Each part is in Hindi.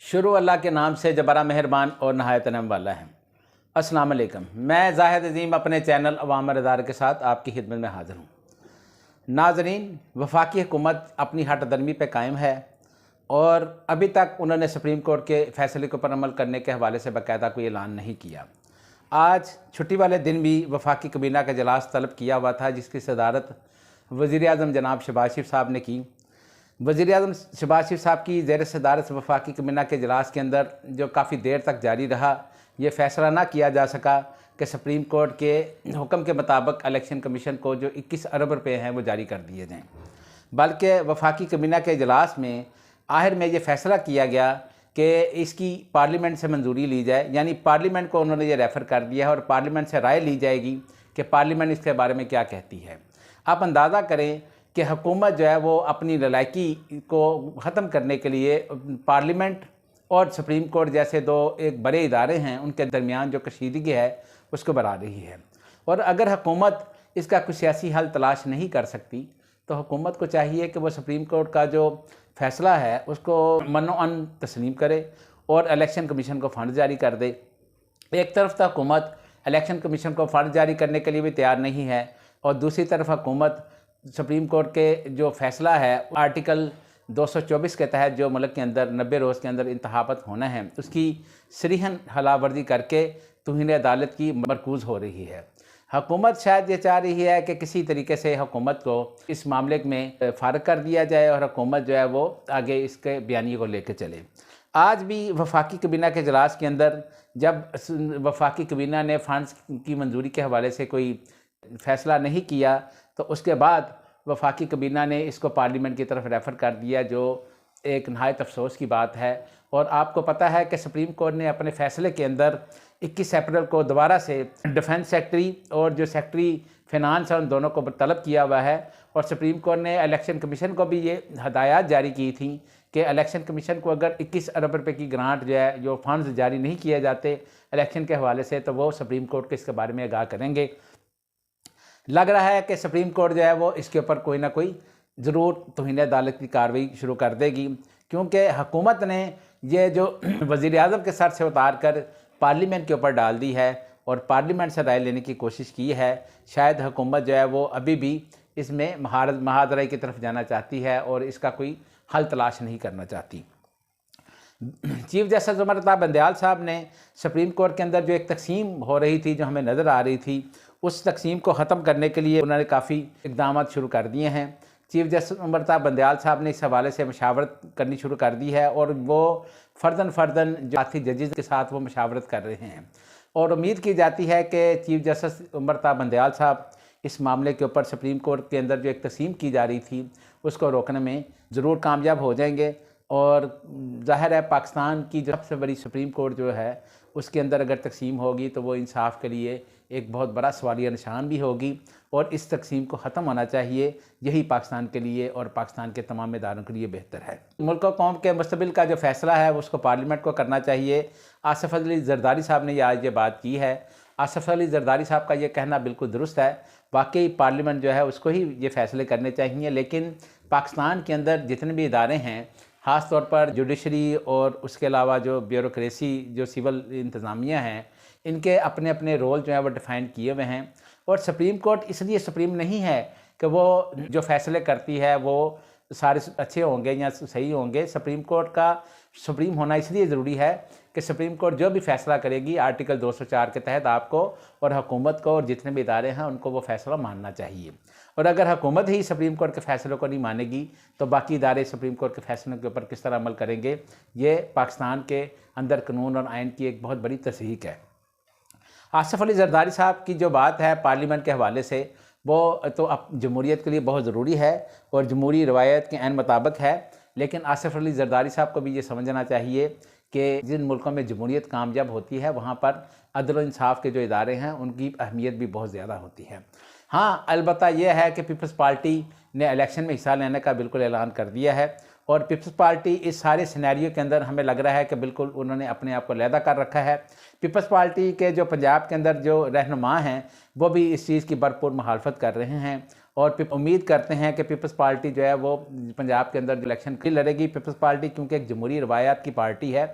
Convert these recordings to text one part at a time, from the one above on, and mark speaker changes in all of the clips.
Speaker 1: शुरू अल्लाह के नाम से जो बड़ा मेहरबान और नहायत रहम वाला है। अस्सलाम वालेकुम। मैं ज़ाहिद अज़ीम अपने चैनल अवाम रज़ार के साथ आपकी खिदमत में हाज़िर हूँ। नाज़रीन, वफाकी हुकूमत अपनी हट दर्मी पर कायम है और अभी तक उन्होंने सुप्रीम कोर्ट के फ़ैसले के ऊपर अमल करने के हवाले से बाकायदा कोई ऐलान नहीं किया। आज छुट्टी वाले दिन भी वफाकी कबीना का इजलास तलब किया हुआ था, जिसकी सदारत वज़ीर-ए-आज़म जनाब शहबाज शरीफ साहब ने की। वज़ीर-ए-आज़म शहबाज शरीफ साहब की ज़ेर सदारत वफाकी कबीना के इजलास के अंदर जो काफ़ी देर तक जारी रहा, ये फ़ैसला ना किया जा सका कि सुप्रीम कोर्ट के हुक्म के मुताबिक इलेक्शन कमीशन को जो 21 अरब रुपये हैं वो जारी कर दिए जाएँ, बल्कि वफाकी कबीना के इजलास में आखिर में ये फ़ैसला किया गया कि इसकी पार्लियामेंट से मंजूरी ली जाए। यानी पार्लियामेंट को उन्होंने ये रेफ़र कर दिया है और पार्लियामेंट से राय ली जाएगी कि पार्लियामेंट इसके बारे में क्या कहती है। आप अंदाज़ा करें कि हुकूमत जो है वो अपनी ललायकी को ख़त्म करने के लिए पार्लियामेंट और सुप्रीम कोर्ट जैसे दो एक बड़े इदारे हैं, उनके दरमियान जो कशीदगी है उसको बढ़ा रही है। और अगर हुकूमत इसका कोई सियासी हल तलाश नहीं कर सकती तो हुकूमत को चाहिए कि वो सुप्रीम कोर्ट का जो फ़ैसला है उसको मनो-अन तस्लीम करे और इलेक्शन कमीशन को फ़ंड जारी कर दे। एक तरफ तो हुकूमत इलेक्शन कमीशन को फ़ंड जारी करने के लिए भी तैयार नहीं है और दूसरी तरफ हुकूमत सुप्रीम कोर्ट के जो फ़ैसला है आर्टिकल 224 के तहत जो मुल्क के अंदर 90 रोज़ के अंदर इंतखाबात होना है उसकी सरीहन खिलाफवर्जी करके तौहीन अदालत की मरकूज़ हो रही है। हुकूमत शायद ये चाह रही है कि किसी तरीके से हुकूमत को इस मामले में फ़ारिग कर दिया जाए और हुकूमत जो है वो आगे इसके बयानिए को लेकर चले। आज भी वफाकी कबीना के इजलास के अंदर जब वफाकी कबीना ने फ़ंड्स की मंजूरी के हवाले से कोई फ़ैसला नहीं किया तो उसके बाद वफाकी कबीना ने इसको पार्लियामेंट की तरफ रेफ़र कर दिया, जो एक नहायत अफसोस की बात है। और आपको पता है कि सुप्रीम कोर्ट ने अपने फ़ैसले के अंदर 21 अप्रैल को दोबारा से डिफेंस सेक्रेटरी और जो सेक्रेटरी फ़िनांस है उन दोनों को तलब किया हुआ है और सुप्रीम कोर्ट ने इलेक्शन कमीशन को भी ये हदायत जारी की थी कि इलेक्शन कमीशन को अगर 21 अरब रुपये की ग्रांट जो है जो फ़ंड्स जारी नहीं किए जाते इलेक्शन के हवाले से तो वो सुप्रीम कोर्ट को इसके बारे में आगाह करेंगे। लग रहा है कि सुप्रीम कोर्ट जो है वो इसके ऊपर कोई ना कोई ज़रूर तौहीन अदालत की कार्रवाई शुरू कर देगी, क्योंकि हुकूमत ने ये जो वज़ीर-ए-आज़म के सर से उतार कर पार्लियामेंट के ऊपर डाल दी है और पार्लियामेंट से राय लेने की कोशिश की है। शायद हुकूमत जो है वो अभी भी इसमें महाजराई की तरफ जाना चाहती है और इसका कोई हल तलाश नहीं करना चाहती। चीफ जस्टिस उमर अता बंदयाल साहब ने सुप्रीम कोर्ट के अंदर जो एक तकसीम हो रही थी जो हमें नज़र आ रही थी, उस तकसीम को ख़त्म करने के लिए उन्होंने काफ़ी इक़दाम शुरू कर दिए हैं। चीफ जस्टिस उमर अता बंदयाल साहब ने इस हवाले से मशावरत करनी शुरू कर दी है और वो फ़र्दन जो साथी जजेस के साथ वो मशावरत कर रहे हैं और उम्मीद की जाती है कि चीफ जस्टिस उमर अता बंदयाल साहब इस मामले के ऊपर सुप्रीम कोर्ट के अंदर जो एक तकसीम की जा रही थी उसको रोकने में ज़रूर कामयाब हो जाएंगे। और ज़ाहिर है पाकिस्तान की जो सबसे बड़ी सुप्रीम कोर्ट जो है उसके अंदर अगर तकसीम होगी तो वो इंसाफ के लिए एक बहुत बड़ा सवालिया निशान भी होगी और इस तकसीम को ख़त्म होना चाहिए। यही पाकिस्तान के लिए और पाकिस्तान के तमाम इदारों के लिए बेहतर है। मुल्क और कौम के मुस्तकबिल का जो फ़ैसला है उसको पार्लियामेंट को करना चाहिए। आसिफ अली ज़रदारी साहब ने ये आज ये बात की है। आसिफ अली ज़रदारी साहब का ये कहना बिल्कुल दुरुस्त है। वाकई पार्लियामेंट जो है उसको ही ये फ़ैसले करने चाहिए, लेकिन पाकिस्तान के अंदर जितने भी इदारे हैं ख़ास तौर पर जुडिशरी और उसके अलावा जो ब्यूरोक्रेसी जो सिविल इंतज़ामिया हैं, इनके अपने अपने रोल जो है वो डिफ़ाइन किए हुए हैं। और सुप्रीम कोर्ट इसलिए सुप्रीम नहीं है कि वो जो फ़ैसले करती है वो सारे अच्छे होंगे या सही होंगे। सुप्रीम कोर्ट का सुप्रीम होना इसलिए ज़रूरी है कि सुप्रीम कोर्ट जो भी फ़ैसला करेगी आर्टिकल 204 के तहत आपको और हुकूमत को और जितने भी इदारे हैं उनको वो फ़ैसला मानना चाहिए। और अगर हुकूमत ही सुप्रीम कोर्ट के फ़ैसलों को नहीं मानेगी तो बाकी इदारे सुप्रीम कोर्ट के फ़ैसलों के ऊपर किस तरह अमल करेंगे। ये पाकिस्तान के अंदर कानून और आइन की एक बहुत बड़ी तस्दीक है। आसिफ अली ज़रदारी साहब की जो बात है पार्लियामेंट के हवाले से, वो तो अब जमहूरियत के लिए बहुत ज़रूरी है और जमहूरी रवायत के ऐन मुताबिक है, लेकिन आसिफ अली ज़रदारी साहब को भी ये समझना चाहिए कि जिन मुल्कों में जमहूरियत कामयाब होती है वहाँ पर अदल और इंसाफ के जो इदारे हैं उनकी अहमियत भी बहुत ज़्यादा होती है। हाँ, अलबत्ता यह है कि पीपल्स पार्टी ने इलेक्शन में हिस्सा लेने का बिल्कुल ऐलान कर दिया है और पीपल्स पार्टी इस सारे सिनेरियो के अंदर हमें लग रहा है कि बिल्कुल उन्होंने अपने आप को अलहदा कर रखा है। पीपल्स पार्टी के जो पंजाब के अंदर जो रहनुमा हैं वो भी इस चीज़ की भरपूर मुखालफत कर रहे हैं और उम्मीद करते हैं कि पीपल्स पार्टी जो है वो पंजाब के अंदर इलेक्शन लड़ेगी। पीपल्स पार्टी क्योंकि एक जमहूरी रवायात की पार्टी है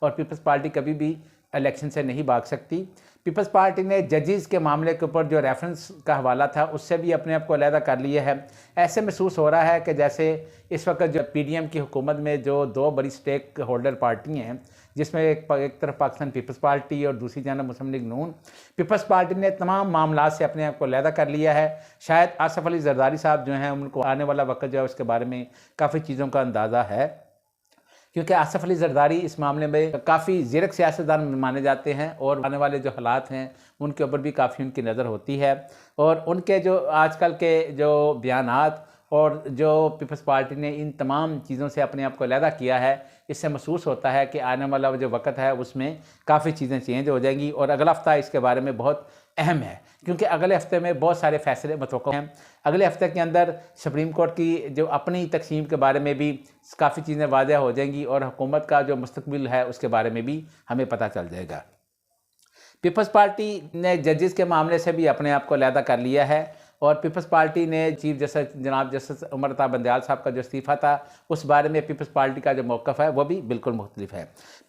Speaker 1: और पीपल्स पार्टी कभी भी इलेक्शन से नहीं भाग सकती। पीपल्स पार्टी ने जजेस के मामले के ऊपर जो रेफरेंस का हवाला था उससे भी अपने आप को अलहदा कर लिया है। ऐसे महसूस हो रहा है कि जैसे इस वक्त जो पीडीएम की हुकूमत में जो दो बड़ी स्टेक होल्डर पार्टियाँ हैं, जिसमें एक तरफ पाकिस्तान पीपल्स पार्टी और दूसरी जानब मुस्लिम लीग नून, पीपल्स पार्टी ने तमाम मामला से अपने आप को अलहदा कर लिया है। शायद आसफ अली जरदारी साहब जो हैं उनको आने वाला वक्त जो है उसके बारे में काफ़ी चीज़ों का अंदाज़ा है, क्योंकि आसफ अली जरदारी इस मामले में काफ़ी ज़ीरक सियासतदान माने जाते हैं और आने वाले जो हालात हैं उनके ऊपर भी काफ़ी उनकी नज़र होती है। और उनके जो आजकल के जो बयानात और जो पीपल्स पार्टी ने इन तमाम चीज़ों से अपने आप को अलहदा किया है, इससे महसूस होता है कि आने वाला जो वक्त है उसमें काफ़ी चीज़ें चेंज हो जाएंगी। और अगला हफ्ता इसके बारे में बहुत अहम है, क्योंकि अगले हफ्ते में बहुत सारे फैसले मतवक्को हैं। अगले हफ्ते के अंदर सुप्रीम कोर्ट की जो अपनी तकसीम के बारे में भी काफ़ी चीज़ें वाज़ह हो जाएंगी और हुकूमत का जो मुस्तकबिल है उसके बारे में भी हमें पता चल जाएगा। पीपल्स पार्टी ने जजेस के मामले से भी अपने आप को अलहदा कर लिया है और पीपल्स पार्टी ने चीफ जस्टिस जनाब जस्टिस उमर अता बंदयाल साहब का जो इस्तीफ़ा था उस बारे में पीपल्स पार्टी का जो मौक़िफ़ है वो भी बिल्कुल मुख्तलिफ है।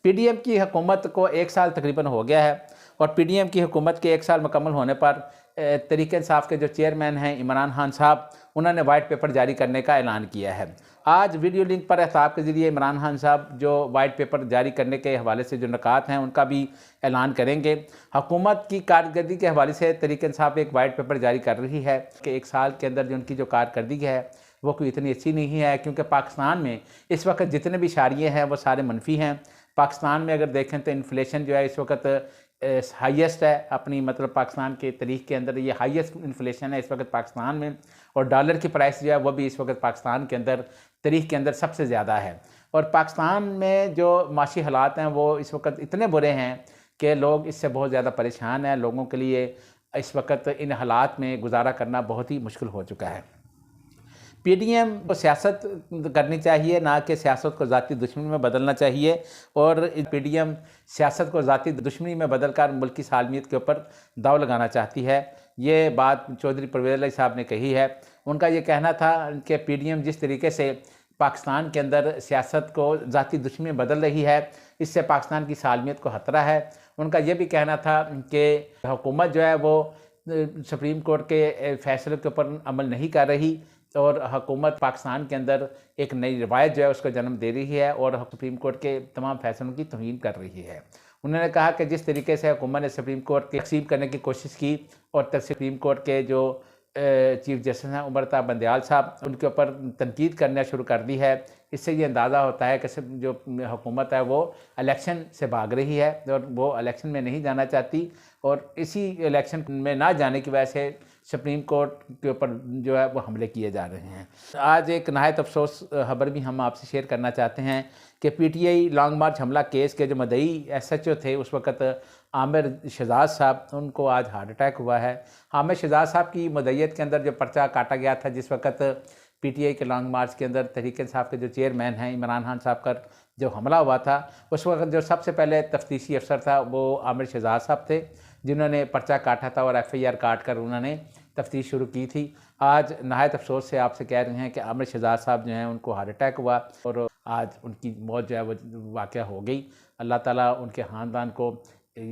Speaker 1: पीडीएम की हुकूमत को 1 साल तकरीबन हो गया है और पीडीएम की हुकूमत के 1 साल मुकम्मल होने पर तहरीक इंसाफ के जो चेयरमैन हैं इमरान खान साहब, उन्होंने वाइट पेपर जारी करने का ऐलान किया है। आज वीडियो लिंक पर एहताब के ज़रिए इमरान खान साहब जो वाइट पेपर जारी करने के हवाले से जो निकात हैं उनका भी ऐलान करेंगे। हुकूमत की कारकर्दगी के हवाले से तहरीक इंसाफ एक वाइट पेपर जारी कर रही है कि 1 साल के अंदर जो उनकी जो कारकर्दगी है वो कोई इतनी अच्छी नहीं है, क्योंकि पाकिस्तान में इस वक्त जितने भी इशारे हैं वो सारे मनफी हैं। पाकिस्तान में अगर देखें तो इन्फ्लेशन जो है इस वक्त हाईएस्ट है अपनी, मतलब पाकिस्तान के तारीख के अंदर ये हाईएस्ट इन्फ्लेशन है इस वक्त पाकिस्तान में। और डॉलर की प्राइस जो है वो भी इस वक्त पाकिस्तान के अंदर तारीख के अंदर सबसे ज़्यादा है। और पाकिस्तान में जो माशी हालात हैं वो इस वक्त इतने बुरे हैं कि लोग इससे बहुत ज़्यादा परेशान हैं। लोगों के लिए इस वक्त इन हालात में गुजारा करना बहुत ही मुश्किल हो चुका है। पीडीएम को सियासत करनी चाहिए, ना कि सियासत को ज़ाती दुश्मनी में बदलना चाहिए। और पीडीएम सियासत को ज़ाती दुश्मनी में बदलकर मुल्क की सालमियत के ऊपर दाव लगाना चाहती है। ये बात चौधरी परवेज़ अली साहब ने कही है। उनका ये कहना था कि पीडीएम जिस तरीके से पाकिस्तान के अंदर सियासत को ज़ाती दुश्मनी में बदल रही है, इससे पाकिस्तान की सालमियत को ख़तरा है। उनका ये भी कहना था कि हुकूमत जो है वो सुप्रीम कोर्ट के फ़ैसले के ऊपर अमल नहीं कर रही और हुकूमत पाकिस्तान के अंदर एक नई रवायत जो है उसको जन्म दे रही है और सुप्रीम कोर्ट के तमाम फैसलों की तौहीन कर रही है। उन्होंने कहा कि जिस तरीके से हुकूमत ने सुप्रीम कोर्ट की तकसीम करने की कोशिश की और सुप्रीम कोर्ट के जो चीफ जस्टिस हैं उमर अता बंदयाल साहब, उनके ऊपर तनकीद करना शुरू कर दी है, इससे ये अंदाज़ा होता है कि जो हुकूमत है वो इलेक्शन से भाग रही है और वो इलेक्शन में नहीं जाना चाहती और इसी इलेक्शन में ना जाने की वजह से सुप्रीम कोर्ट के ऊपर जो है वो हमले किए जा रहे हैं। आज एक नहायत अफसोस खबर भी हम आपसे शेयर करना चाहते हैं कि पीटीआई लॉन्ग मार्च हमला केस के जो मदई एसएचओ थे उस वक्त आमिर शहजाद साहब, उनको आज हार्ट अटैक हुआ है। आमिर शहजाद साहब की मदईयत के अंदर जो पर्चा काटा गया था, जिस वक्त पीटीआई के लॉन्ग मार्च के अंदर तहरीक इंसाफ के जो चेयरमैन हैं इमरान खान साहब का जो हमला हुआ था, उस वक्त जो सबसे पहले तफ्तीशी अफसर था वो आमिर शहजाद साहब थे, जिन्होंने पर्चा काटा था और FIR काट कर उन्होंने तफ्तीश शुरू की थी। आज नहायत अफसोस से आपसे कह रहे हैं कि आमिर शहजाद साहब जो हैं उनको हार्ट अटैक हुआ और आज उनकी मौत जो है वो वाक़या हो गई। अल्लाह ताला उनके ख़ानदान को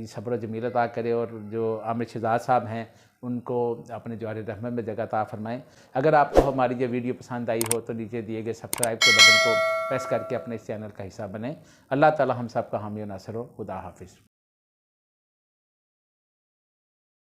Speaker 1: सब्र जमील अता करे और जो आमिर शहजाद साहब हैं उनको अपने जवार रहमत में जगह अता फरमाएँ। अगर आपको हमारी ये वीडियो पसंद आई हो तो नीचे दिए गए सब्सक्राइब के बटन को प्रेस करके अपने इस चैनल का हिस्सा बनें। अल्लाह ताला हम सब का हामी व नासिर हो। खुदा हाफिज़।